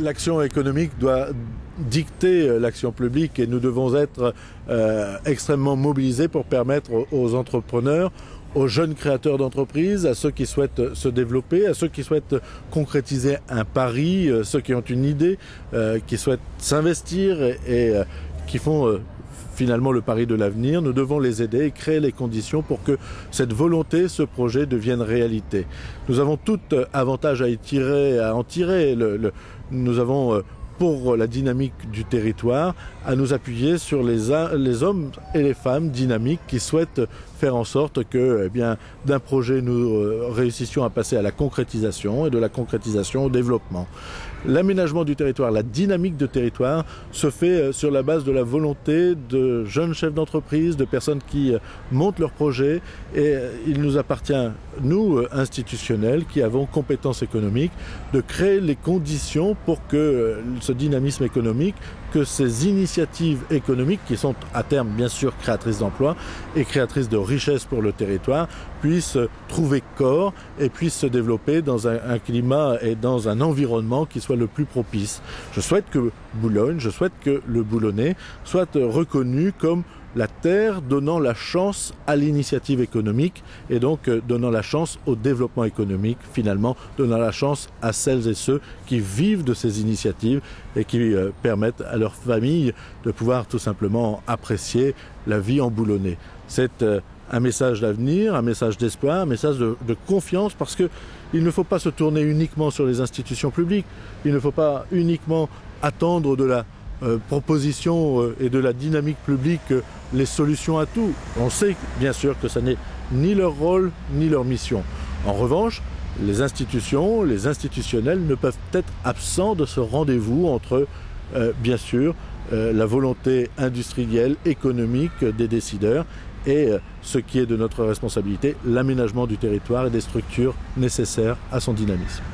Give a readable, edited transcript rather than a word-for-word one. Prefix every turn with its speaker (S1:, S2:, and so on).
S1: L'action économique doit dicter l'action publique et nous devons être extrêmement mobilisés pour permettre aux entrepreneurs, aux jeunes créateurs d'entreprises, à ceux qui souhaitent se développer, à ceux qui souhaitent concrétiser un pari, ceux qui ont une idée, qui souhaitent s'investir et qui font finalement le pari de l'avenir. Nous devons les aider et créer les conditions pour que cette volonté, ce projet devienne réalité. Nous avons tout avantage à en tirer. Nous avons pour la dynamique du territoire, à nous appuyer sur les hommes et les femmes dynamiques qui souhaitent faire en sorte que, eh bien, d'un projet, nous réussissions à passer à la concrétisation et de la concrétisation au développement. L'aménagement du territoire, la dynamique de territoire se fait sur la base de la volonté de jeunes chefs d'entreprise, de personnes qui montent leurs projets et il nous appartient, nous, institutionnels, qui avons compétences économiques, de créer les conditions pour que ce dynamisme économique, que ces initiatives économiques, qui sont à terme bien sûr créatrices d'emplois et créatrices de richesses pour le territoire, puissent trouver corps et puissent se développer dans un climat et dans un environnement qui soit le plus propice. Je souhaite que Boulogne, je souhaite que le Boulonnais soit reconnu comme la terre donnant la chance à l'initiative économique et donc donnant la chance au développement économique, finalement donnant la chance à celles et ceux qui vivent de ces initiatives et qui permettent à leurs familles de pouvoir tout simplement apprécier la vie en Boulonnais. C'est un message d'avenir, un message d'espoir, un message de confiance parce qu'il ne faut pas se tourner uniquement sur les institutions publiques, il ne faut pas uniquement attendre de la proposition et de la dynamique publique les solutions à tout. On sait bien sûr que ce n'est ni leur rôle ni leur mission. En revanche, les institutions, les institutionnels ne peuvent être absents de ce rendez-vous entre, bien sûr, la volonté industrielle, économique des décideurs et ce qui est de notre responsabilité, l'aménagement du territoire et des structures nécessaires à son dynamisme.